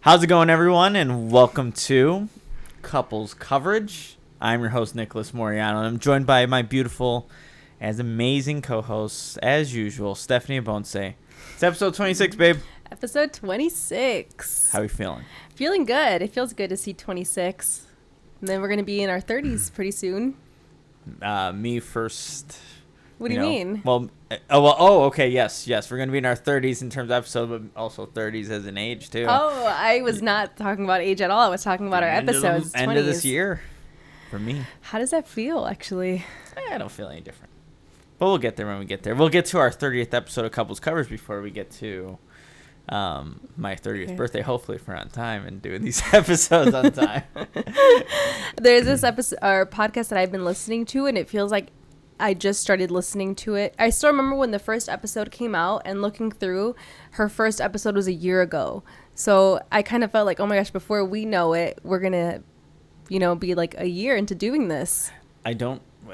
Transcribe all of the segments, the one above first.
How's it going, everyone, and welcome to Couples Coverage. I'm your host, Nicholas Moriano, and I'm joined by my beautiful, as amazing co-hosts, as usual, Stephanie and Bonse. It's episode 26, babe. Episode 26. How are you feeling? Feeling good. It feels good to see 26. And then we're going to be in our 30s pretty soon. Me first. What do you mean? Okay, yes. We're going to be in our 30s in terms of episode, but also 30s as an age, too. Oh, I was not talking about age at all. I was talking about our episodes. End of this year for me. How does that feel, actually? I don't feel any different. But we'll get there when we get there. We'll get to our 30th episode of Couples Coverage before we get to my 30th birthday, hopefully if we're on time and doing these episodes on time. There's this episode or podcast that I've been listening to, and it feels like I just started listening to it. I still remember when the first episode came out, and looking through, her first episode was a year ago. So I kind of felt like, oh my gosh, before we know it, we're going to, be like a year into doing this. I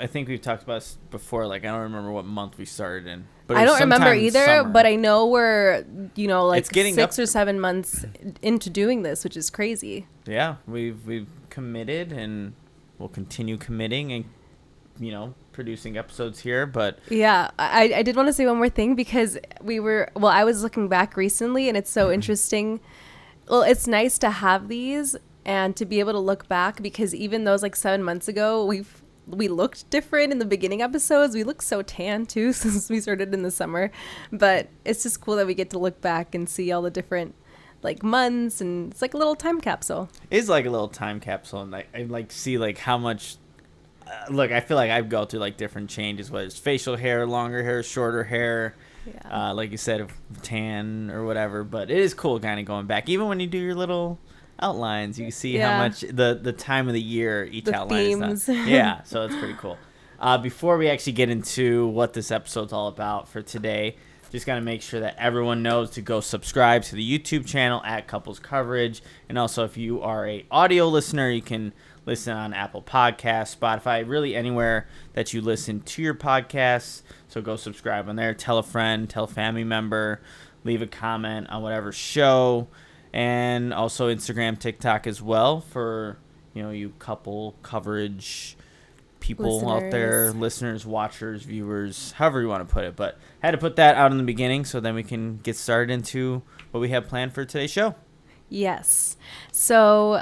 think we've talked about this before. Like, I don't remember what month we started in. But I don't remember either, summer. But I know we're, like it's 6 or 7 months into doing this, which is crazy. Yeah, we've committed, and we'll continue committing and, producing episodes here. But yeah, I did want to say one more thing, because I was looking back recently, and it's so interesting. Well, it's nice to have these and to be able to look back, because even those like 7 months ago, we looked different in the beginning episodes. We look so tan too since we started in the summer, but it's just cool that we get to look back and see all the different like months, and it's like a little time capsule. It's like a little time capsule, and I like see like how much. Look, I feel like I go through like different changes, whether it's facial hair, longer hair, shorter hair. Yeah. Like you said, tan or whatever. But it is cool kind of going back, even when you do your little outlines, you can see how much the time of the year each the outline themes. is done. Yeah, so it's pretty cool. Before we actually get into what this episode's all about for today, just got to make sure that everyone knows to go subscribe to the YouTube channel at Couples Coverage. And also, if you are a audio listener, you can listen on Apple Podcasts, Spotify, really anywhere that you listen to your podcasts. So go subscribe on there. Tell a friend, tell a family member, leave a comment on whatever show. And also Instagram, TikTok as well for, you couple coverage people out there, listeners, watchers, viewers, however you want to put it. But I had to put that out in the beginning so then we can get started into what we have planned for today's show. Yes. So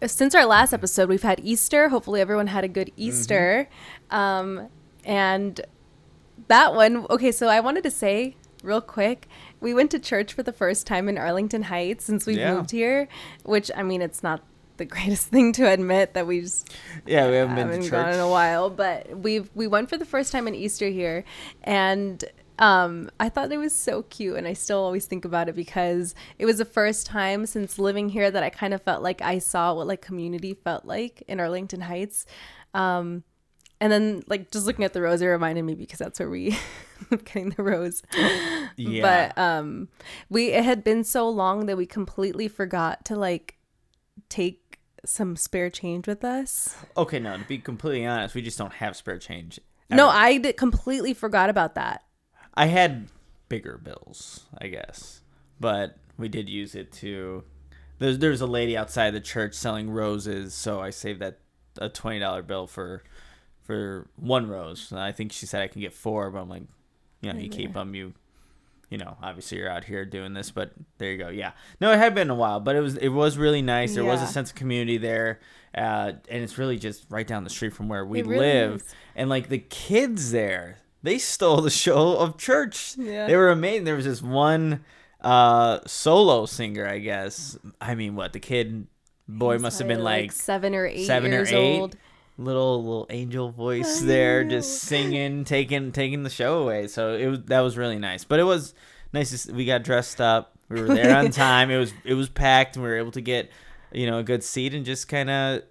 since our last episode, we've had Easter. Hopefully everyone had a good Easter. Mm-hmm. And that one, okay, so I wanted to say real quick, we went to church for the first time in Arlington Heights since we've moved here, which, I mean, it's not the greatest thing to admit that we just we haven't been to church gone in a while, but we went for the first time in Easter here, and I thought it was so cute, and I still always think about it because it was the first time since living here that I kind of felt like I saw what like community felt like in Arlington Heights. And then, like, just looking at the rose, it reminded me because that's where we getting the rose. Yeah. But it had been so long that we completely forgot to, like, take some spare change with us. Okay, no, to be completely honest, we just don't have spare change. No, I completely forgot about that. I had bigger bills, I guess. But we did use it to... There's a lady outside the church selling roses, so I saved that a $20 bill for one rose. I think she said I can get 4, but I'm like, you keep them, obviously you're out here doing this, but there you go. Yeah. No, it had been a while, but it was really nice. There was a sense of community there. And it's really just right down the street from where we live. And like the kids there, they stole the show of church. Yeah. They were amazing. There was this one solo singer, I guess. I mean, what, the boy must have been like 7 or 8 years old. Little angel voice there, just singing, taking the show away. So that was really nice. But it was nice. We got dressed up. We were there on time. It was packed, and we were able to get a good seat and just kind of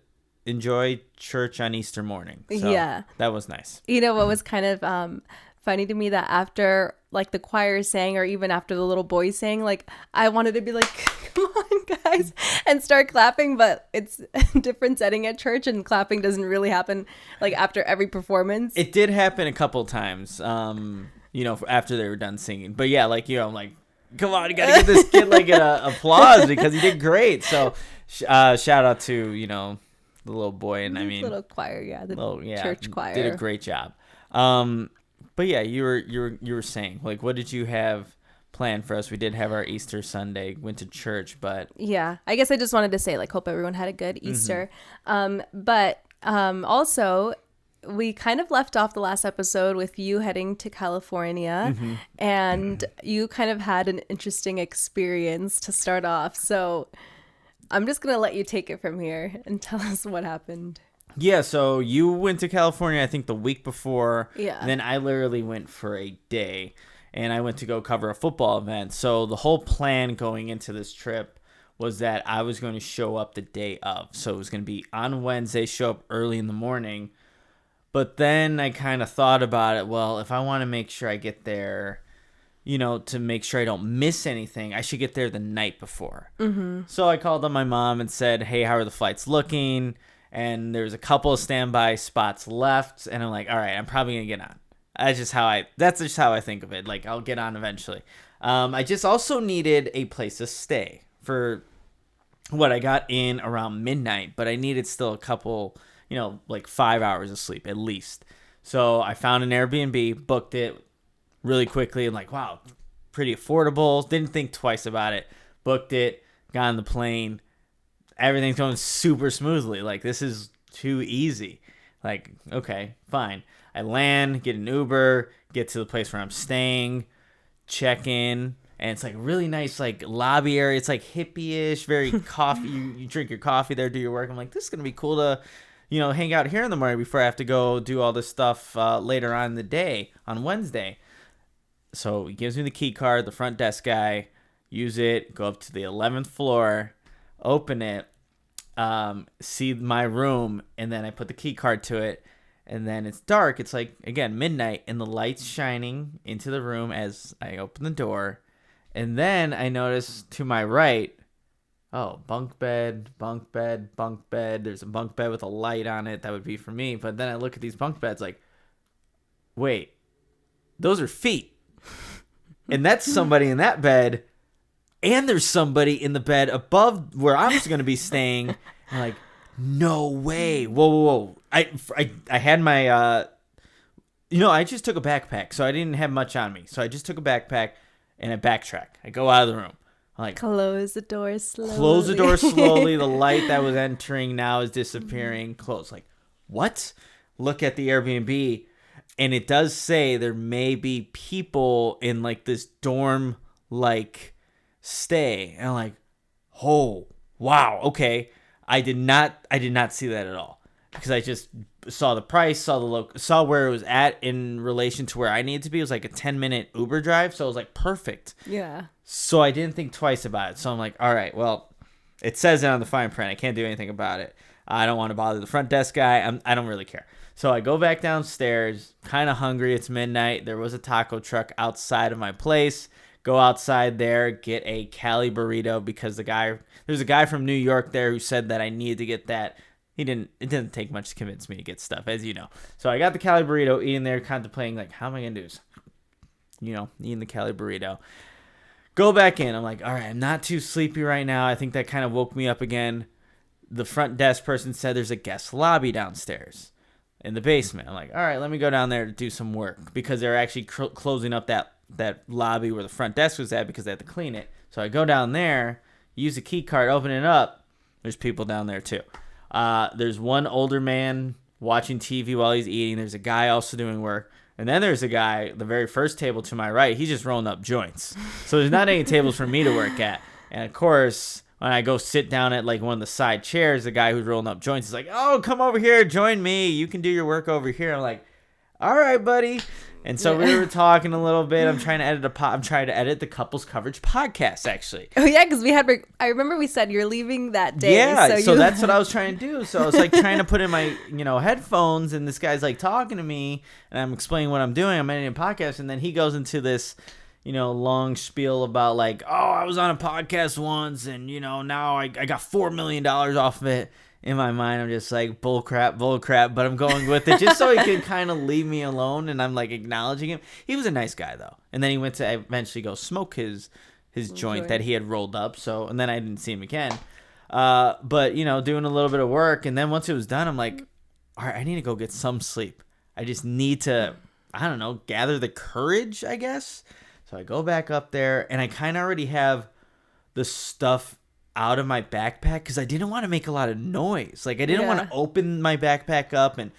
enjoy church on Easter morning. So that was nice. What was kind of funny to me, that after like the choir sang, or even after the little boys sang, like I wanted to be like, come on guys, and start clapping, but it's a different setting at church, and clapping doesn't really happen like after every performance. It did happen a couple times, after they were done singing. But yeah, like, like come on, you got to give this kid like an applause because he did great. So shout out to, the little boy. And I mean, little choir. Yeah. Church choir. Did a great job. But yeah, you were saying, like, what did you have planned for us? We did have our Easter Sunday, went to church, but yeah, I guess I just wanted to say, like, hope everyone had a good Easter. But also, we kind of left off the last episode with you heading to California, and you kind of had an interesting experience to start off. So I'm just gonna let you take it from here and tell us what happened. Yeah, so you went to California, I think the week before. Yeah. And then I literally went for a day, and I went to go cover a football event. So the whole plan going into this trip was that I was going to show up the day of. So it was going to be on Wednesday, show up early in the morning. But then I kind of thought about it. Well, if I want to make sure I get there, to make sure I don't miss anything, I should get there the night before. So I called on my mom and said, hey, how are the flights looking? And there's a couple of standby spots left. And I'm like, all right, I'm probably going to get on. That's just how I think of it. Like, I'll get on eventually. I just also needed a place to stay for what I got in around midnight, but I needed still a couple, like 5 hours of sleep at least. So I found an Airbnb, booked it really quickly, and like, wow, pretty affordable. Didn't think twice about it. Booked it, got on the plane. Everything's going super smoothly. Like, this is too easy. Like, okay, fine. I land, get an Uber, get to the place where I'm staying, check in, and it's like really nice, like lobby area. It's like hippie-ish, very coffee. You drink your coffee there, do your work. I'm like, this is gonna be cool to, hang out here in the morning before I have to go do all this stuff later on in the day on Wednesday. So he gives me the key card, the front desk guy, use it, go up to the 11th floor, open it, see my room, and then I put the key card to it. And then it's dark. It's like, again, midnight, and the light's shining into the room as I open the door. And then I notice to my right, bunk bed, bunk bed, bunk bed. There's a bunk bed with a light on it. That would be for me. But then I look at these bunk beds like, wait, those are feet. And that's somebody in that bed. And there's somebody in the bed above where I'm just going to be staying. I'm like, no way. Whoa. I had my, I just took a backpack, so I didn't have much on me. So I just took a backpack and I backtrack. I go out of the room. I'm like, close the door slowly. Close the door slowly. The light that was entering now is disappearing. Close. Like, what? Look at the Airbnb, and it does say there may be people in like this dorm like stay. And I'm like, oh, wow, okay. I did not see that at all, because I just saw the price, saw where it was at in relation to where I needed to be. It was like a 10-minute Uber drive, so it was like perfect. Yeah. So I didn't think twice about it. So I'm like, all right, well, it says it on the fine print. I can't do anything about it. I don't want to bother the front desk guy. I don't really care. So I go back downstairs, kind of hungry. It's midnight. There was a taco truck outside of my place. Go outside there, get a Cali burrito, because there's a guy from New York there who said that I needed to get that. It didn't take much to convince me to get stuff, as you know. So I got the Cali burrito, eating there, contemplating like, how am I gonna do this? Eating the Cali burrito. Go back in. I'm like, all right, I'm not too sleepy right now. I think that kind of woke me up again. The front desk person said there's a guest lobby downstairs in the basement. I'm like, all right, let me go down there to do some work, because they're actually closing up that lobby where the front desk was at, because they had to clean it. So I go down there, use the key card, open it up. There's people down there too. There's one older man watching TV while he's eating. There's a guy also doing work. And then there's a guy, the very first table to my right, he's just rolling up joints. So there's not any tables for me to work at. And of course, when I go sit down at like one of the side chairs, the guy who's rolling up joints is like, oh, come over here, join me. You can do your work over here. I'm like, all right, buddy. And so we were talking a little bit. I'm trying to edit the Couples Coverage podcast, actually. Oh yeah, because I remember we said you're leaving that day. Yeah, so that's what I was trying to do. So I was like trying to put in my headphones, and this guy's like talking to me, and I'm explaining what I'm doing. I'm editing a podcast, and then he goes into this long spiel about like, oh, I was on a podcast once, and now I got $4 million off of it. In my mind, I'm just like, bull crap, but I'm going with it just so he could kind of leave me alone, and I'm like acknowledging him. He was a nice guy though. And then he went to eventually go smoke his his joint that he had rolled up. So, and then I didn't see him again. But doing a little bit of work, and then once it was done, I'm like, all right, I need to go get some sleep. I just need to, I don't know, gather the courage, I guess. So I go back up there, and I kind of already have the stuff out of my backpack because I didn't want to make a lot of noise. Like, I didn't want to open my backpack up and,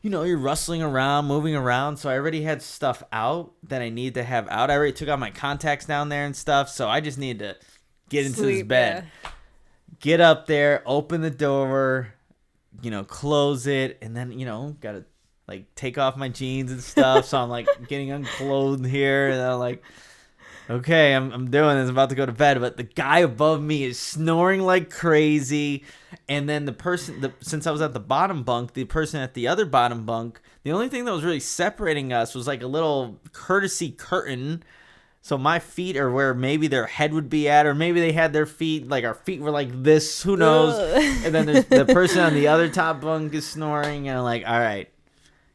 you're rustling around, moving around. So I already had stuff out that I need to have out. I already took out my contacts down there and stuff. So I just need to get into this bed. Yeah. Get up there, open the door, close it, and then, gotta like take off my jeans and stuff. So I'm like getting unclothed here, and I'm like, okay, I'm doing this. I'm about to go to bed, but the guy above me is snoring like crazy. And then since I was at the bottom bunk, the person at the other bottom bunk, the only thing that was really separating us was like a little courtesy curtain. So my feet are where maybe their head would be at, or maybe they had their feet, like our feet were like this, who knows? And then there's the person on the other top bunk is snoring, and I'm like, all right,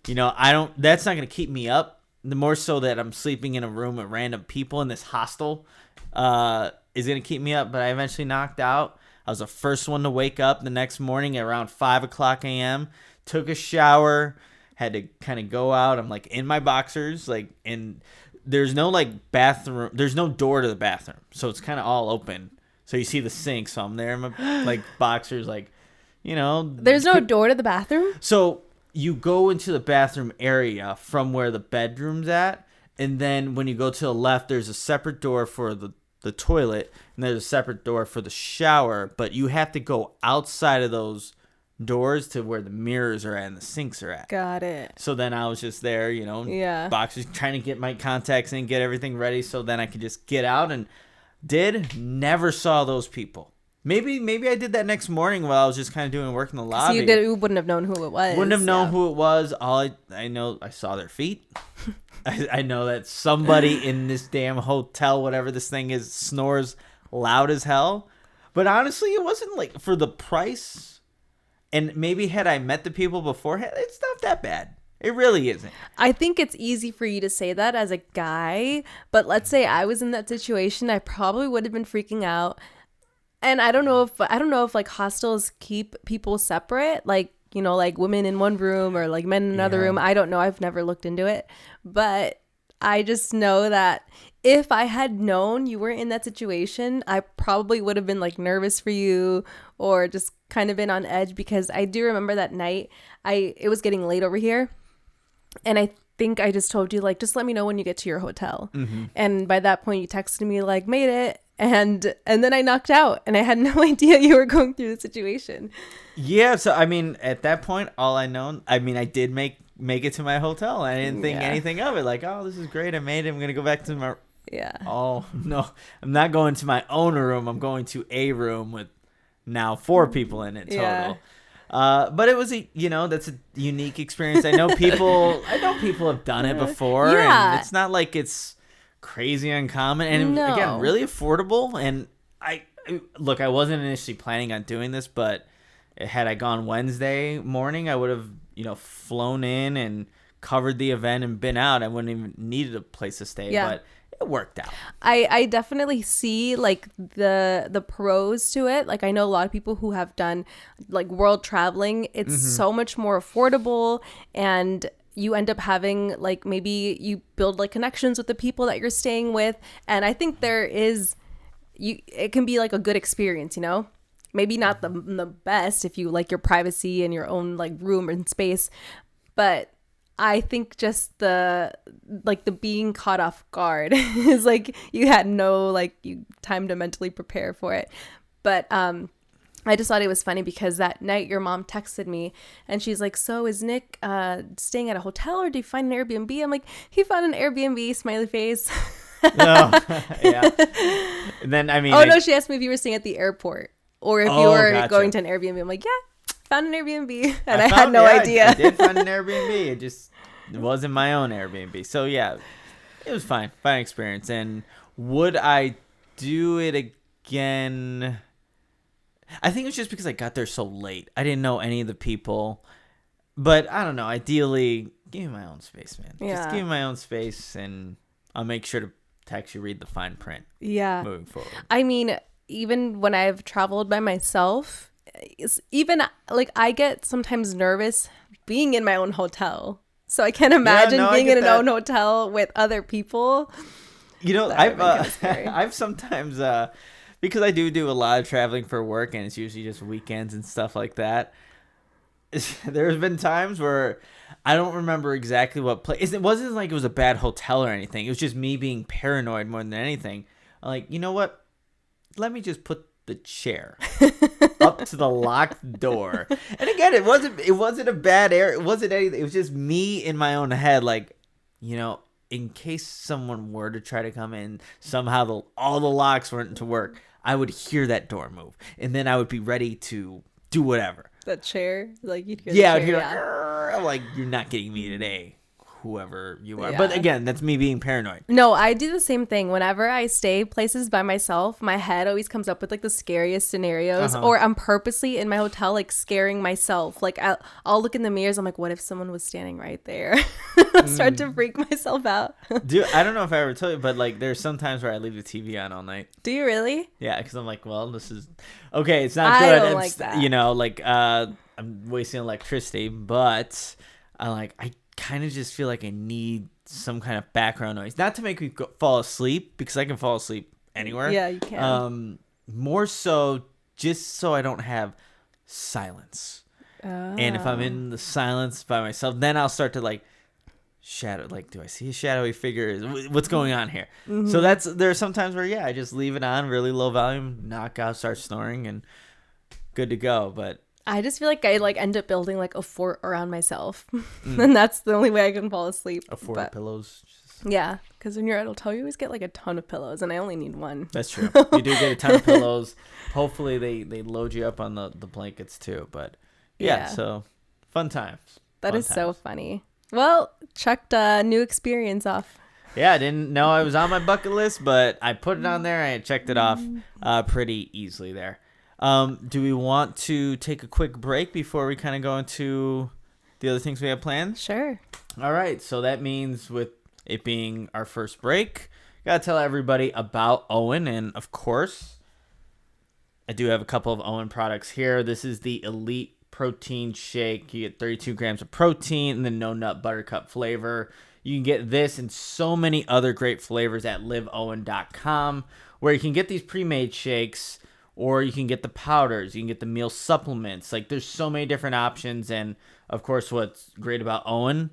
that's not going to keep me up. The more so that I'm sleeping in a room with random people in this hostel is going to keep me up. But I eventually knocked out. I was the first one to wake up the next morning at around 5 o'clock a.m. Took a shower, had to kind of go out. I'm like in my boxers, and there's no like bathroom. There's no door to the bathroom. So it's kind of all open. So you see the sink. So I'm there in my like boxers, There's no door to the bathroom? So you go into the bathroom area from where the bedroom's at, and then when you go to the left, there's a separate door for the toilet, and there's a separate door for the shower, but you have to go outside of those doors to where the mirrors are at and the sinks are at. Got it. So then I was just there, boxers, trying to get my contacts in, get everything ready, so then I could just get out, and never saw those people. Maybe I did that next morning while I was just kind of doing work in the lobby. So you wouldn't have known who it was. Wouldn't have known who it was. All I know, I saw their feet. I know that somebody in this damn hotel, whatever this thing is, snores loud as hell. But honestly, it wasn't like for the price. And maybe had I met the people beforehand, it's not that bad. It really isn't. I think it's easy for you to say that as a guy. But let's say I was in that situation, I probably would have been freaking out. And I don't know if like hostels keep people separate, like women in one room or like men in another room. I don't know. I've never looked into it, but I just know that if I had known you were in that situation, I probably would have been like nervous for you or just kind of been on edge, because I do remember that night it was getting late over here, and I think I just told you like, just let me know when you get to your hotel. Mm-hmm. And by that point you texted me like, made it. And then I knocked out, and I had no idea you were going through the situation. Yeah, so I mean, at that point, I did make it to my hotel. I didn't think anything of it. Like, oh, this is great. I made it. I'm gonna go back to my. Yeah. Oh no, I'm not going to my own room. I'm going to a room with now 4 people in it total. Yeah. But it was that's a unique experience. I know people have done it before, and it's not like it's crazy uncommon, and again, really affordable. And I wasn't initially planning on doing this, but had I gone Wednesday morning, I would have flown in and covered the event and been out. I wouldn't even needed a place to stay. But it worked out. I definitely see like the pros to it. Like I know a lot of people who have done like world traveling. It's so much more affordable, and you end up having like, maybe you build like connections with the people that you're staying with. And I think it can be like a good experience, maybe not the best if you like your privacy and your own like room and space, but I think just the being caught off guard is like, you had no like time to mentally prepare for it. But I just thought it was funny because that night your mom texted me and she's like, so is Nick staying at a hotel, or did he find an Airbnb? I'm like, he found an Airbnb, smiley face. Oh, yeah. And then, no, she asked me if you were staying at the airport or if you were going to an Airbnb. I'm like, yeah, found an Airbnb. And I had no idea. I did find an Airbnb. It wasn't my own Airbnb. So yeah, it was fine. Fine experience. And would I do it again? I think it was just because I got there so late. I didn't know any of the people. But I don't know. Ideally, give me my own space, man. Yeah. Just give me my own space, and I'll make sure to to actually read the fine print. Yeah. Moving forward. I mean, even when I've traveled by myself, even like I get sometimes nervous being in my own hotel. So I can't imagine being in an own hotel with other people. You know, I've sometimes because I do a lot of traveling for work, and it's usually just weekends and stuff like that. There's been times where I don't remember exactly what place. It wasn't like it was a bad hotel or anything. It was just me being paranoid more than anything. I'm like, you know what? Let me just put the chair up to the locked door. And again, it wasn't a bad area. It wasn't anything. It was just me in my own head, like, you know, in case someone were to try to come in, somehow all the locks weren't to work, I would hear that door move, and then I would be ready to do whatever. That chair, like you'd hear. Yeah, the chair, I'd hear. I'm like, you're not getting me today, whoever you are. Yeah. But again, that's me being paranoid. No, I do the same thing. Whenever I stay places by myself, my head always comes up with like the scariest scenarios, or I'm purposely in my hotel like scaring myself. Like I'll look in the mirrors. I'm like, what if someone was standing right there? Start to freak myself out. Dude, I don't know if I ever told you, but like there's some times where I leave the TV on all night. Do you really? Yeah, because I'm like, well, this is okay. It's not I good. don't like that. You know, like I'm wasting electricity, but I kind of just feel like I need some kind of background noise, not to make me fall asleep, because I can fall asleep anywhere. Yeah, you can. More so just so I don't have silence. And if I'm in the silence by myself, then I'll start to like shadow, like, do I see a shadowy figure? What's going on here? So there's some times where I just leave it on really low volume, knock out, start snoring, and good to go. But I just feel like I like end up building like a fort around myself, and that's the only way I can fall asleep. A fort of pillows. Yeah, because when you're at a hotel, you always get like a ton of pillows, and I only need one. That's true. You do get a ton of pillows. Hopefully they load you up on the blankets too. But yeah, so fun times. That is so funny. Well, checked a new experience off. Yeah, I didn't know I was on my bucket list, but I put it on there. I checked it off pretty easily there. Do we want to take a quick break before we kind of go into the other things we have planned? Sure. All right. So that means with it being our first break, got to tell everybody about Owen. And of course, I do have a couple of Owen products here. This is the Elite Protein Shake. You get 32 grams of protein and the no nut buttercup flavor. You can get this and so many other great flavors at liveowen.com, where you can get these pre-made shakes, or you can get the powders, you can get the meal supplements. Like, there's so many different options. And of course, what's great about Owen,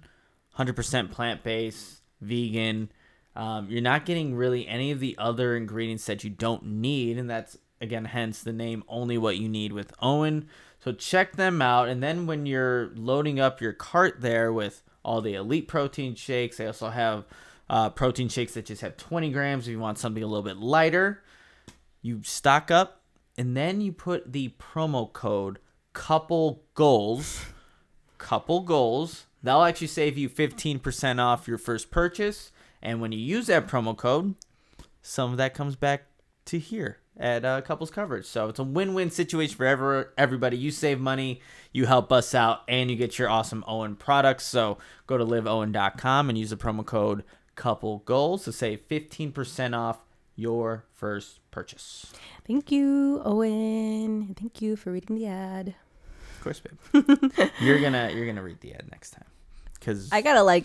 100% plant-based, vegan. You're not getting really any of the other ingredients that you don't need, and that's, again, hence the name, only what you need with Owen. So check them out. And then when you're loading up your cart there with all the Elite protein shakes, they also have protein shakes that just have 20 grams if you want something a little bit lighter. You stock up, and then you put the promo code couple goals. That'll actually save you 15% off your first purchase. And when you use that promo code, some of that comes back to here at Couples Coverage. So it's a win-win situation for everybody. You save money, you help us out, and you get your awesome Owen products. So go to liveowen.com and use the promo code COUPLEGOALS to save 15% off your first purchase. Thank you, Owen. Thank you for reading the ad. Of course, babe. You're gonna read the ad next time, because I gotta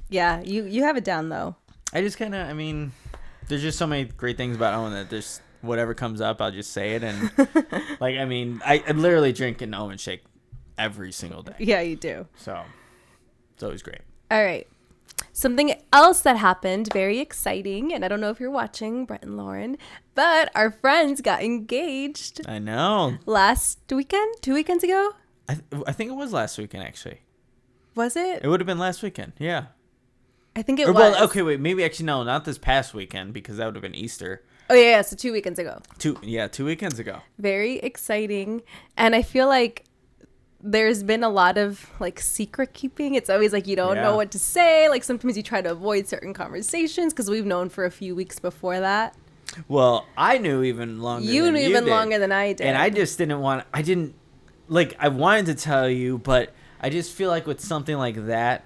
you have it down though. I just kind of, I mean, there's just so many great things about Owen that there's whatever comes up, I'll just say it. And like, I mean, I literally drink an Owen shake every single day. Yeah, you do. So it's always great. All right. Something else that happened, very exciting, and I don't know if you're watching, Brett and Lauren, but our friends got engaged. I know. Last weekend? 2 weekends ago? I think it was last weekend, actually. Was it? It would have been last weekend, yeah. I think it was. Well, okay, wait, maybe actually no, not this past weekend, because that would have been Easter. Oh, yeah, so 2 weekends ago. 2 weekends ago. Very exciting, and I feel like there's been a lot of like secret keeping. It's always like you don't know what to say. Like sometimes you try to avoid certain conversations because we've known for a few weeks before that. Well, I knew even longer. You knew even longer than I did, and I just didn't want. I wanted to tell you, but I just feel like with something like that,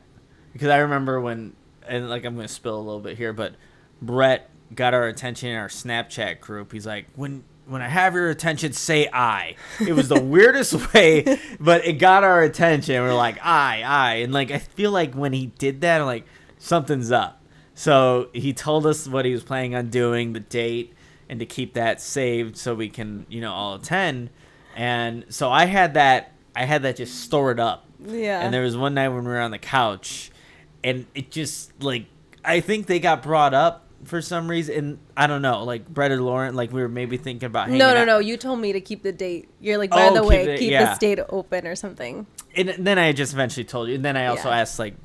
because I remember when, and like I'm gonna spill a little bit here, but Brett got our attention in our Snapchat group. He's like, when I have your attention, say I. It was the weirdest way, but it got our attention. We're like, I. And like, I feel like when he did that, I'm like, something's up. So he told us what he was planning on doing, the date, and to keep that saved so we can, all attend. And so I had that just stored up. Yeah. And there was one night when we were on the couch, and it just, like, I think they got brought up for some reason. And I don't know, like, Brett or Lauren, like, we were maybe thinking about hanging out. No. You told me to keep the date. You're like, by the way, keep this date open or something. And then I just eventually told you. And then I also asked, like,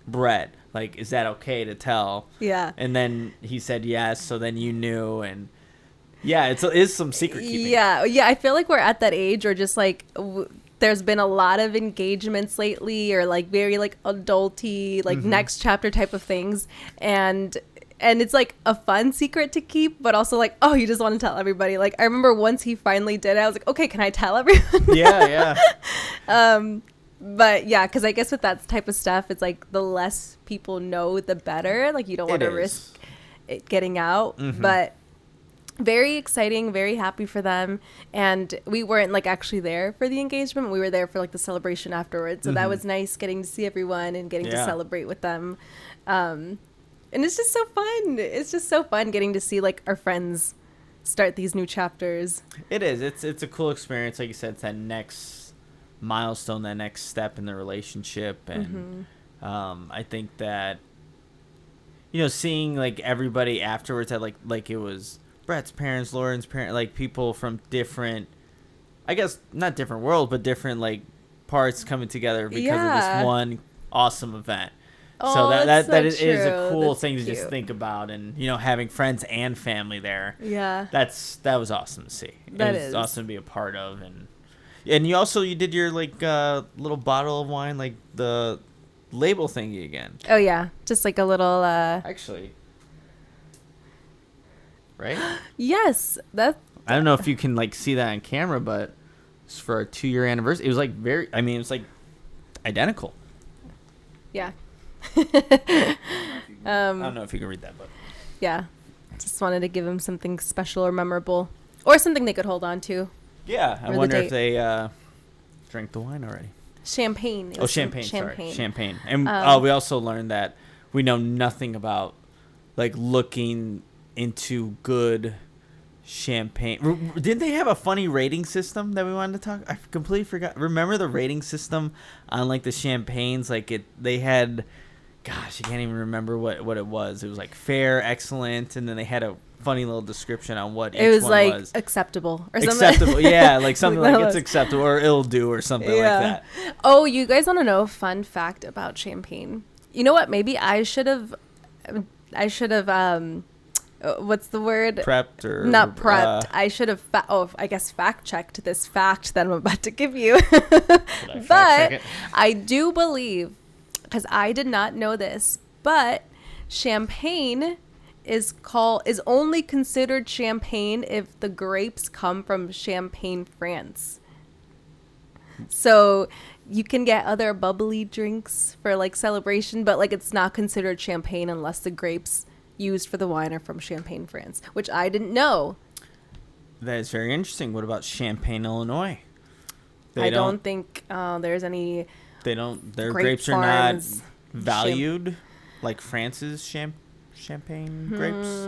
Brett, like, is that okay to tell? Yeah. And then he said yes, so then you knew. And yeah, it is some secret keeping. Yeah, I feel like we're at that age where just like there's been a lot of engagements lately, or like very like adulty, like next chapter type of things, and it's like a fun secret to keep, but also like, oh, you just want to tell everybody. Like I remember once he finally did it, I was like, okay, can I tell everyone? Yeah. But yeah, because I guess with that type of stuff, it's like the less people know, the better. Like you don't want to risk it getting out. But very exciting, very happy for them. And we weren't like actually there for the engagement. We were there for like the celebration afterwards. So that was nice, getting to see everyone and getting to celebrate with them. And it's just so fun. It's just so fun getting to see like our friends start these new chapters. It is. It's a cool experience. Like you said, it's that next milestone, that next step in the relationship. And I think that, seeing like everybody afterwards, that like it was Brett's parents, Lauren's parents, like people from different, I guess not different world, but different like parts coming together because of this one awesome event. So that is a cool thing to just think about. And having friends and family there, that was awesome to see. It was awesome to be a part of. And you did your like little bottle of wine, like the label thingy again. Oh yeah, just like a little actually, right? Yes, that. I don't know if you can like see that on camera, but it's for our 2-year anniversary. It was like it was like identical. Yeah. I don't know if you can read that, but yeah, just wanted to give them something special or memorable, or something they could hold on to. Yeah, I wonder if they drank the wine already. Champagne. Champagne. Sorry, champagne. And we also learned that we know nothing about like looking into good champagne. Didn't they have a funny rating system that we wanted to talk? I completely forgot. Remember the rating system on like the champagnes? Like they had, gosh, I can't even remember what it was. It was like fair, excellent, and then they had a funny little description on what each one was. It was like acceptable or something. Acceptable, yeah, like something like it's acceptable or it'll do or something like that. Oh, you guys want to know a fun fact about champagne? You know what? Maybe I should have what's the word? Prepped or not prepped. I should have I guess fact checked this fact that I'm about to give you. But I do believe, because I did not know this, but champagne is only considered champagne if the grapes come from Champagne, France. So you can get other bubbly drinks for like celebration, but like it's not considered champagne unless the grapes used for the wine are from Champagne, France, which I didn't know. That is very interesting. What about Champaign, Illinois? I don't think there's any. Their grapes are not valued like France's champagne grapes.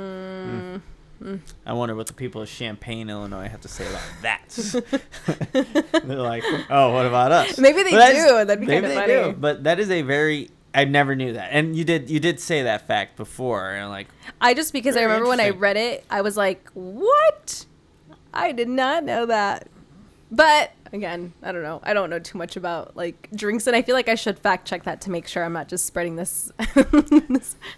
I wonder what the people of Champaign, Illinois have to say about that. They're like, oh, what about us? Maybe they do. That'd be kind of funny. Do, but that is a very... I never knew that. And you did say that fact before. And like, because I remember when I read it, I was like, what? I did not know that. But again, I don't know. I don't know too much about like drinks, and I feel like I should fact check that to make sure I'm not just spreading this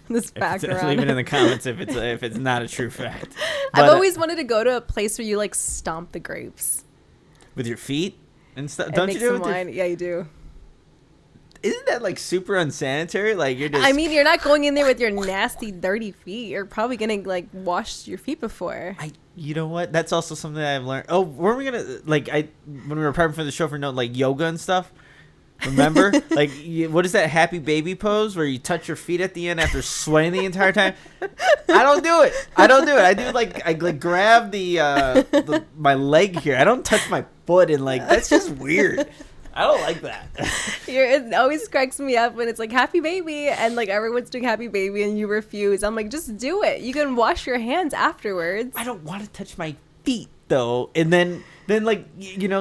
this fact around. Leave it in the comments if it's not a true fact. But I've always wanted to go to a place where you like stomp the grapes with your feet and stuff. And don't you do it with wine? Yeah, you do. Isn't that like super unsanitary? Like you're just... I mean, you're not going in there with your nasty, dirty feet. You're probably gonna like wash your feet before. You know what? That's also something that I've learned. Oh, weren't we gonna when we were prepping for the show for like yoga and stuff? Remember, what is that happy baby pose where you touch your feet at the end after sweating the entire time? I don't do it. I do I like grab my leg here. I don't touch my foot and like that's just weird. I don't like that. It always cracks me up when it's like happy baby and like everyone's doing happy baby and you refuse. I'm like, just do it. You can wash your hands afterwards. I don't want to touch my feet though. And then like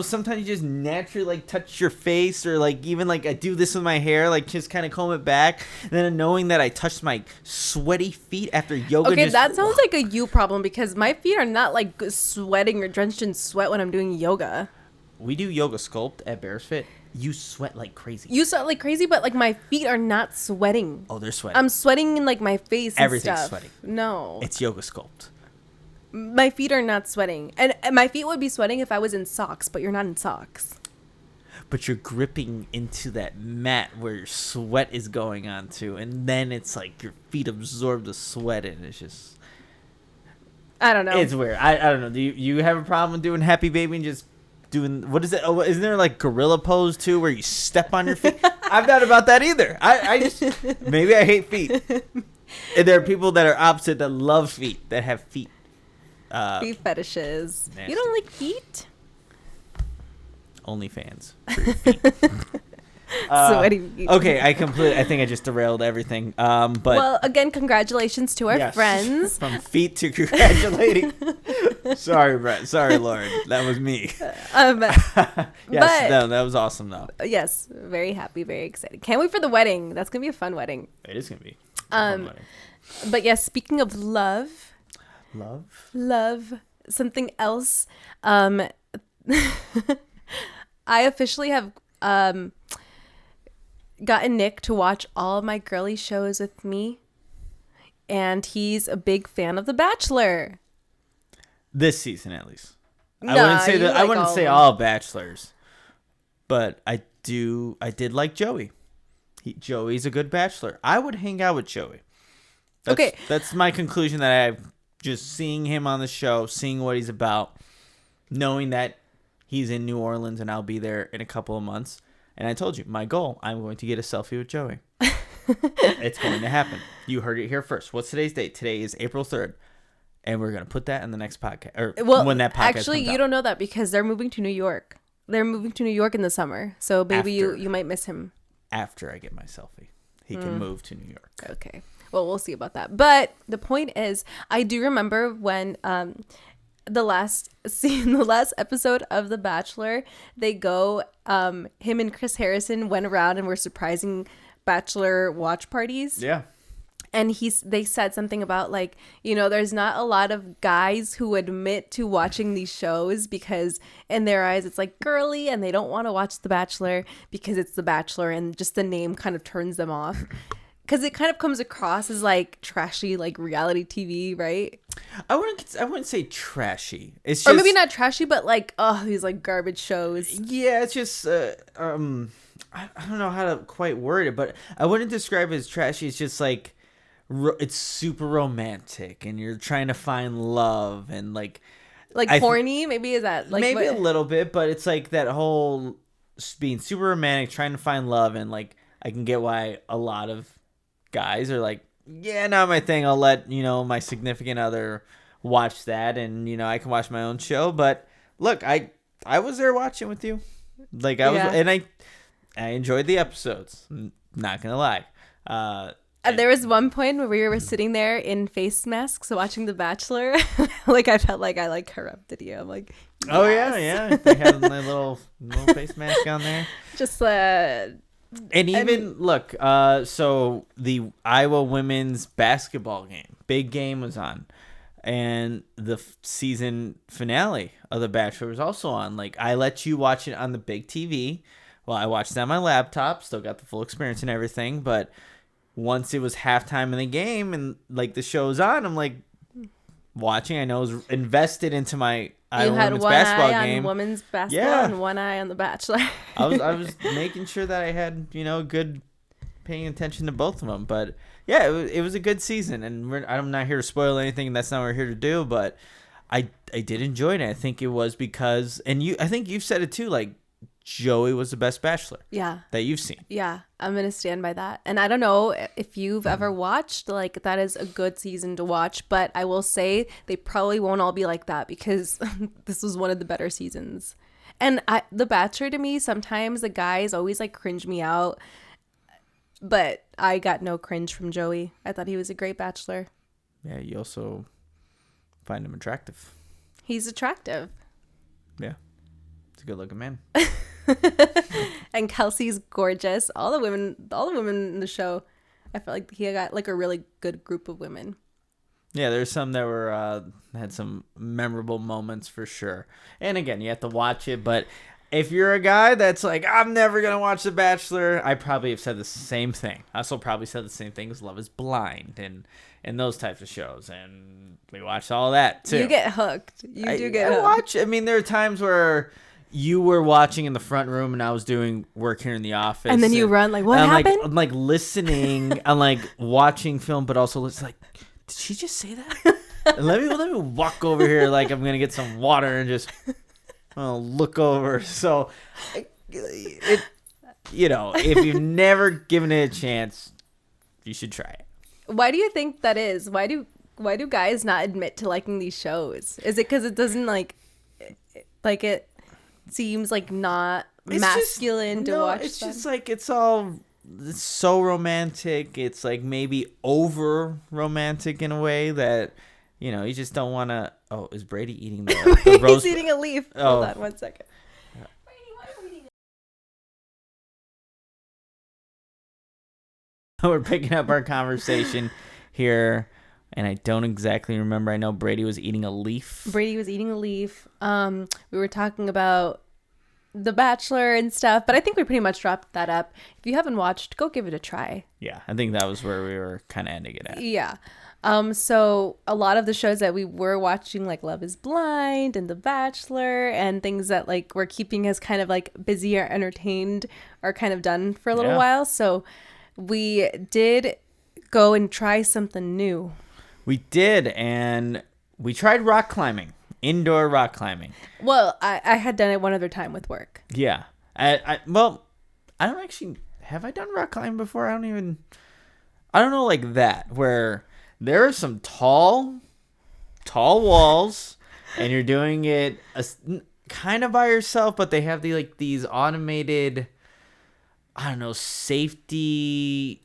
sometimes you just naturally like touch your face or like even like I do this with my hair, like just kind of comb it back. And then knowing that I touched my sweaty feet after yoga. Okay, that sounds like a you problem because my feet are not like sweating or drenched in sweat when I'm doing yoga. We do yoga sculpt at Bears Fit. You sweat like crazy. You sweat like crazy, but like my feet are not sweating. Oh, they're sweating. I'm sweating in like my face and Everything's stuff. sweating. No. It's yoga sculpt. My feet are not sweating. And my feet would be sweating if I was in socks, but you're not in socks. But you're gripping into that mat where your sweat is going onto, and then it's like your feet absorb the sweat, and it's just... I don't know. It's weird. I don't know. Do you have a problem doing happy baby and just doing... What is it? Oh, isn't there like gorilla pose too where you step on your feet? I'm not about that either. I just... Maybe I hate feet. And there are people that are opposite that love feet, that have feet. Feet fetishes. Nasty. You don't like feet? OnlyFans for your feet. Sweaty feet. Okay, I think I just derailed everything. But well, again, congratulations to our friends. From feet to congratulating. Sorry, Brett. Sorry, Lauren. That was me. That was awesome, though. Yes, very happy, very excited. Can't wait for the wedding. That's gonna be a fun wedding. It is gonna be. A fun wedding. But yes, speaking of love. Something else. I officially have gotten Nick to watch all of my girly shows with me, and he's a big fan of The Bachelor. This season, at least. No, I wouldn't say that. like I wouldn't say all Bachelors, but I did like Joey. Joey's a good Bachelor. I would hang out with Joey. That's my conclusion that I have. Just seeing him on the show, seeing what he's about, knowing that he's in New Orleans and I'll be there in a couple of months. And I told you, my goal, I'm going to get a selfie with Joey. It's going to happen. You heard it here first. What's today's date? Today is April 3rd. And we're going to put that in the next podcast. Or when that podcast actually, comes you out. Don't know that because they're moving to New York. They're moving to New York in the summer. So maybe you might miss him. After I get my selfie. He can move to New York. Okay. Well, we'll see about that. But the point is, I do remember when the last episode of The Bachelor, they go, him and Chris Harrison went around and were surprising Bachelor watch parties. Yeah. And they said something about like, there's not a lot of guys who admit to watching these shows because in their eyes it's like girly and they don't want to watch The Bachelor because it's The Bachelor and just the name kind of turns them off. Because it kind of comes across as like trashy, like reality TV, right? I wouldn't say trashy. It's just, or maybe not trashy, but like these like garbage shows. Yeah, it's just I don't know how to quite word it, but I wouldn't describe it as trashy. It's just like it's super romantic, and you're trying to find love and like corny. Maybe is that like maybe a little bit, but it's like that whole being super romantic, trying to find love, and like I can get why a lot of guys are like, yeah, not my thing. I'll let my significant other watch that, and I can watch my own show. But look, I was there watching with you, like I was, and I enjoyed the episodes. Not gonna lie. There was one point where we were sitting there in face masks watching The Bachelor. Like I felt like I like corrupted you. I'm like, yes. Oh yeah. They had my little face mask on there. Just And even look, so the Iowa women's basketball game, big game was on, and the season finale of The Bachelor was also on. Like I let you watch it on the big TV, well I watched it on my laptop, still got the full experience and everything. But once it was halftime in the game and like the show's on, I'm like watching. I know I was invested into my Iowa women's basketball game. You had one eye on women's basketball and one eye on The Bachelor. I was making sure that I had good paying attention to both of them. But yeah, it was a good season, and I'm not here to spoil anything. That's not what we're here to do. But I did enjoy it. I think it was because, and I think you've said it too. Like Joey was the best Bachelor Yeah. that you've seen. Yeah, I'm gonna stand by that. And I don't know if you've ever watched, like, that is a good season to watch, but I will say they probably won't all be like that because this was one of the better seasons. And The Bachelor, to me, sometimes the guys always like cringe me out, but I got no cringe from Joey. I thought he was a great Bachelor. Yeah, you also find him attractive. He's attractive. Yeah, he's a good looking man. And Kelsey's gorgeous. All the women in the show, I felt like he got like a really good group of women. Yeah, there's some that were had some memorable moments for sure. And again, you have to watch it. But if you're a guy that's like, I'm never gonna watch The Bachelor, I probably have said the same thing. I also probably said the same thing as Love Is Blind and those types of shows. And we watched all that too. You get hooked. You do get I hooked. watch. I mean, there are times where you were watching in the front room and I was doing work here in the office. And then you run like, what happened? I'm like listening. I'm like watching film, but also it's like, did she just say that? And let me walk over here like I'm gonna get some water and just look over. So, if you've never given it a chance, you should try it. Why do you think that is? Why do guys not admit to liking these shows? Is it because it doesn't like it seems like not masculine to watch? It's them? just like it's so romantic. It's like maybe over romantic in a way that you just don't want to. Oh, is Brady eating the rose? He's eating a leaf. Oh. Hold on 1 second. Brady, why are you eating? We're picking up our conversation here, and I don't exactly remember. I know Brady was eating a leaf. Brady was eating a leaf. We were talking about The Bachelor and stuff, but I think we pretty much dropped that up. If you haven't watched, go give it a try. Yeah, I think that was where we were kind of ending it at. Yeah. So a lot of the shows that we were watching, like Love Is Blind and The Bachelor and things that like were keeping us kind of like busy or entertained are kind of done for a little while. So we did go and try something new. We did, and we tried rock climbing, indoor rock climbing. Well, I had done it one other time with work. Yeah. I don't actually, have I done rock climbing before? I don't know like that, where there are some tall walls, and you're doing it kind of by yourself, but they have these automated, I don't know, safety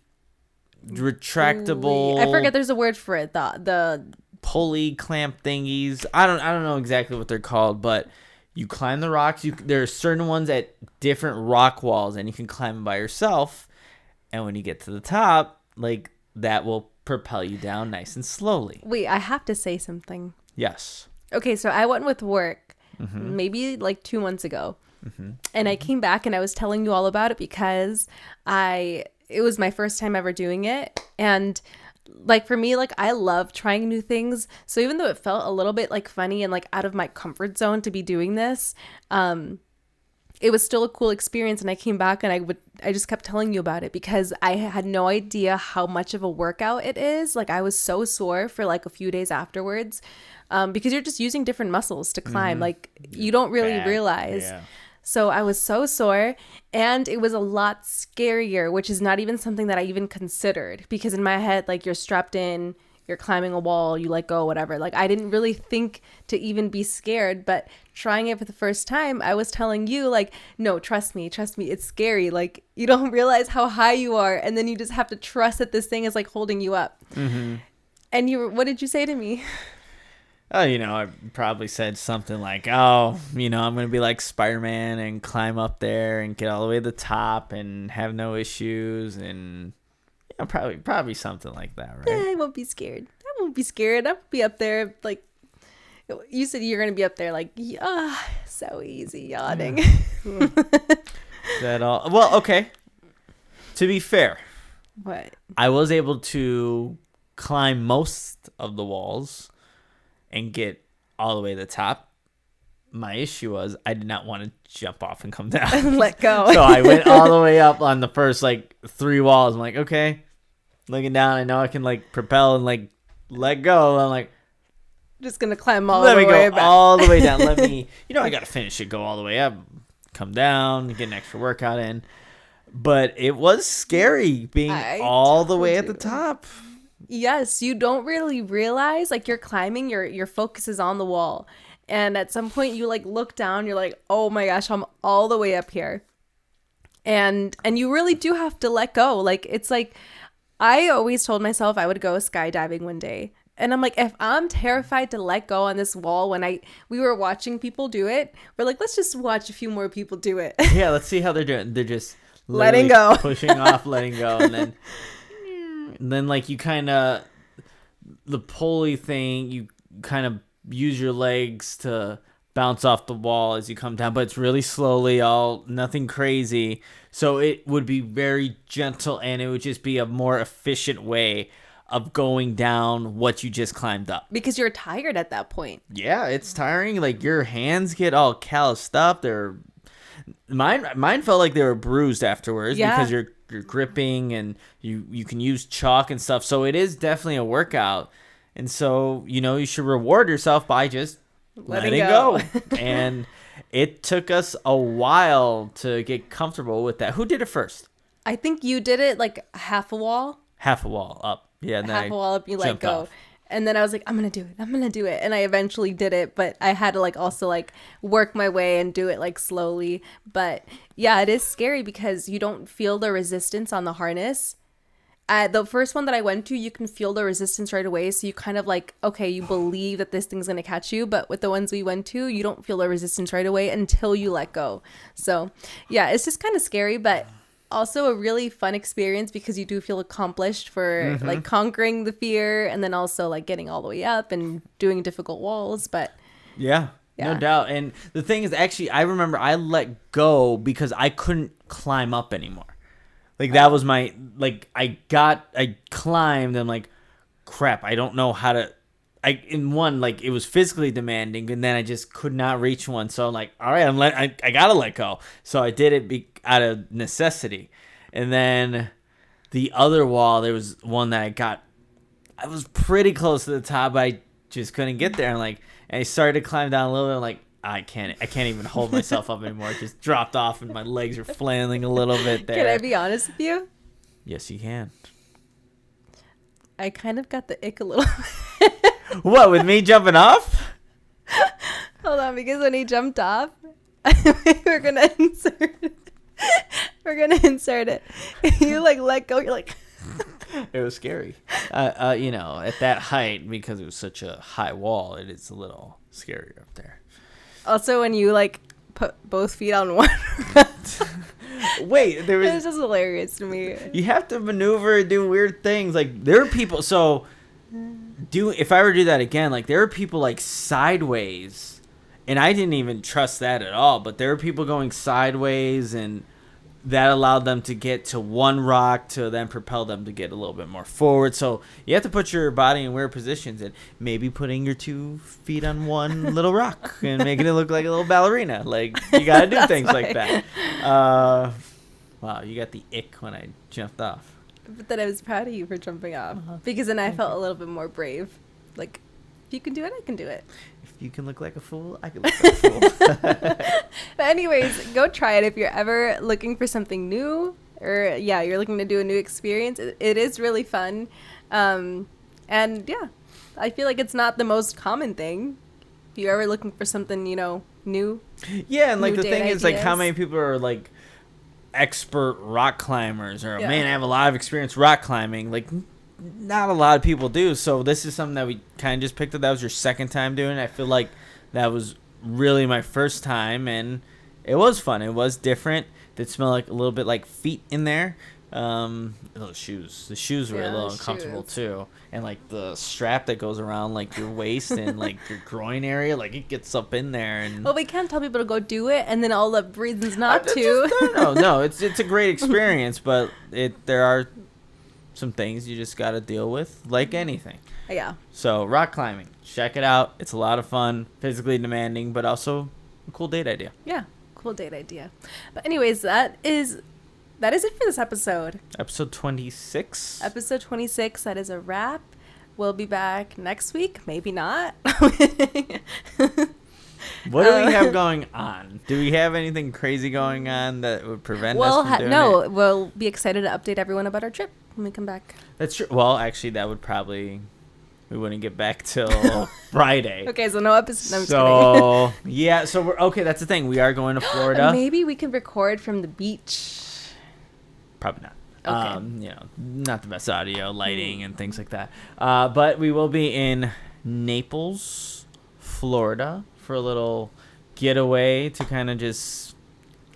retractable. I forget there's a word for it. The pulley clamp thingies. I don't know exactly what they're called, but you climb the rocks. There are certain ones at different rock walls, and you can climb them by yourself. And when you get to the top, like that will propel you down nice and slowly. Wait, I have to say something. Yes. Okay, so I went with work maybe like 2 months ago. And I came back and I was telling you all about it because it was my first time ever doing it. And like for me, like I love trying new things. So even though it felt a little bit like funny and like out of my comfort zone to be doing this, it was still a cool experience. And I came back and I just kept telling you about it because I had no idea how much of a workout it is. Like I was so sore for like a few days afterwards, because you're just using different muscles to climb. Like you don't really realize. Yeah. So I was so sore, and it was a lot scarier, which is not even something that I even considered, because in my head, like you're strapped in, you're climbing a wall, you let go, whatever. Like I didn't really think to even be scared, but trying it for the first time, I was telling you like, no, trust me, it's scary. Like you don't realize how high you are, and then you just have to trust that this thing is like holding you up. And what did you say to me? Oh, I probably said something like, I'm going to be like Spider-Man and climb up there and get all the way to the top and have no issues, and probably something like that, right? I won't be scared. I'll be up there like, you said you're going to be up there like, so easy, yawning. That all? Well, okay. To be fair. What? I was able to climb most of the walls and get all the way to the top. My issue was I did not want to jump off and come down. Let go. So I went all the way up on the first like 3 walls. I'm like, okay, looking down, I know I can like propel and like let go. I'm like, just gonna climb all the way back. All the way down. Let me, I gotta finish it, go all the way up. come down, get an extra workout in. But it was scary being all the way at the top. Yes, you don't really realize, like, you're climbing, your focus is on the wall. And at some point you like look down, you're like, oh my gosh, I'm all the way up here. And you really do have to let go. Like, it's like, I always told myself I would go skydiving one day. And I'm like, if I'm terrified to let go on this wall, we were watching people do it, we're like, let's just watch a few more people do it. Yeah, let's see how they're doing. They're just letting go, pushing off, letting go, and then like you kind of, the pulley thing, you kind of use your legs to bounce off the wall as you come down, but it's really slowly, nothing crazy. So it would be very gentle, and it would just be a more efficient way of going down what you just climbed up. Because you're tired at that point. Yeah, it's tiring. Like, your hands get all calloused up. Mine felt like they were bruised afterwards because you're gripping, and you can use chalk and stuff. So it is definitely a workout. And so, you should reward yourself by just letting go. And it took us a while to get comfortable with that. Who did it first? I think you did it like half a wall. Half a wall up. Yeah. Half a wall up, you let go. Off. And then I was like, I'm going to do it. And I eventually did it, but I had to like also like work my way and do it like slowly. But yeah, it is scary because you don't feel the resistance on the harness. The first one that I went to, you can feel the resistance right away. So you kind of like, okay, you believe that this thing's going to catch you. But with the ones we went to, you don't feel the resistance right away until you let go. So yeah, it's just kind of scary, but also a really fun experience because you do feel accomplished for like conquering the fear, and then also like getting all the way up and doing difficult walls. But yeah, no doubt. And the thing is, actually, I remember I let go because I couldn't climb up anymore. Like, that was my, like, I climbed, and I'm like, crap, I don't know how to, it was physically demanding, and then I just could not reach one. So I'm like, all right, I gotta let go. So I did it out of necessity. And then the other wall, there was one that I was pretty close to the top, but I just couldn't get there. And I started to climb down a little bit. I'm like, I can't even hold myself up anymore. It just dropped off, and my legs are flailing a little bit there. Can I be honest with you? Yes, you can. I kind of got the ick a little bit. What, with me jumping off? Hold on, because when he jumped off, we're gonna insert it. You like let go. You're like. It was scary. At that height, because it was such a high wall, it is a little scarier up there. Also, when you like put both feet on one. Wait, there was. It's just hilarious to me. You have to maneuver and do weird things. Like, there are people. So, if I were to do that again, like, there are people like sideways, and I didn't even trust that at all. But there were people going sideways, and that allowed them to get to one rock to then propel them to get a little bit more forward. So you have to put your body in weird positions, and maybe putting your 2 feet on one little rock and making it look like a little ballerina. Like, you got to do things like that. Wow, you got the ick when I jumped off. But then I was proud of you for jumping off, because then I felt a little bit more brave. Like, if you can do it, I can do it. If you can look like a fool, I can look like a fool. But anyways, go try it if you're ever looking for something new, or you're looking to do a new experience. It is really fun. And yeah, I feel like it's not the most common thing. If you're ever looking for something, new. Yeah, and like the thing ideas. is, like, how many people are like expert rock climbers, or man, I have a lot of experience rock climbing. Like, not a lot of people do. So this is something that we kind of just picked up. That was your second time doing it. I feel like that was really my first time, and it was fun. It was different. It smelled like a little bit like feet in there. The shoes were a little uncomfortable too, and like the strap that goes around like your waist and like your groin area, like it gets up in there. And well, we can't tell people to go do it and then all the reasons not to. No, it's a great experience, but there are some things you just got to deal with, like anything. Yeah. So rock climbing, check it out. It's a lot of fun, physically demanding, but also a cool date idea. Yeah, cool date idea. But anyways, that is it for this episode. Episode 26. Episode 26. That is a wrap. We'll be back next week. Maybe not. What do we have going on? Do we have anything crazy going on that would prevent us from doing no. it? We'll be excited to update everyone about our trip when we come back. That's true. Well, actually, that would probably... We wouldn't get back till Friday. Okay, so no episode. No, I'm just So, yeah. So, we're... Okay, that's the thing. We are going to Florida. Maybe we can record from the beach. Probably not. Okay. Not the best audio, lighting, and things like that. But we will be in Naples, Florida, for a little getaway to kind of just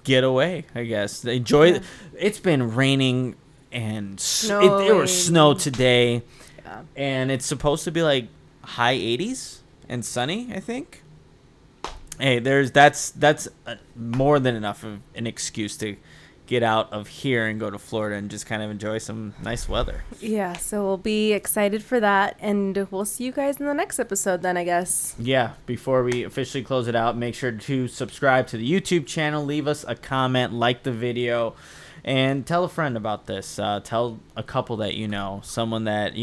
get away, I guess. Enjoy. It's been raining and there was snow today, and it's supposed to be like high 80s and sunny, I think. Hey, that's more than enough of an excuse to get out of here and go to Florida and just kind of enjoy some nice weather. Yeah, so we'll be excited for that, and we'll see you guys in the next episode then, I guess. Yeah, before we officially close it out, make sure to subscribe to the YouTube channel, leave us a comment, like the video, and tell a friend about this. Tell a couple that you know, someone that,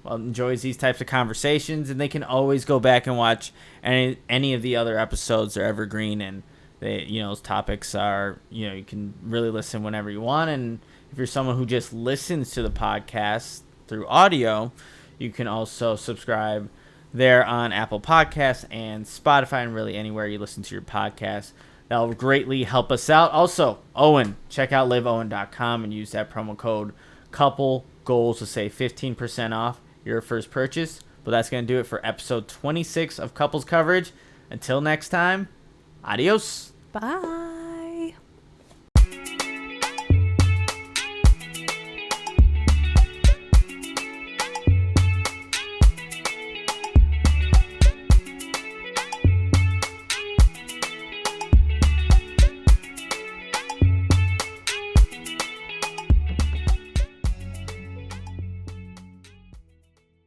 enjoys these types of conversations, and they can always go back and watch any of the other episodes. They're evergreen, and those topics are, you can really listen whenever you want. And if you're someone who just listens to the podcast through audio, you can also subscribe there on Apple Podcasts and Spotify, and really anywhere you listen to your podcast. That'll greatly help us out. Also, Owen, check out liveowen.com and use that promo code COUPLEGOALS to save 15% off your first purchase. But that's going to do it for episode 26 of Couples Coverage. Until next time, adios. Bye.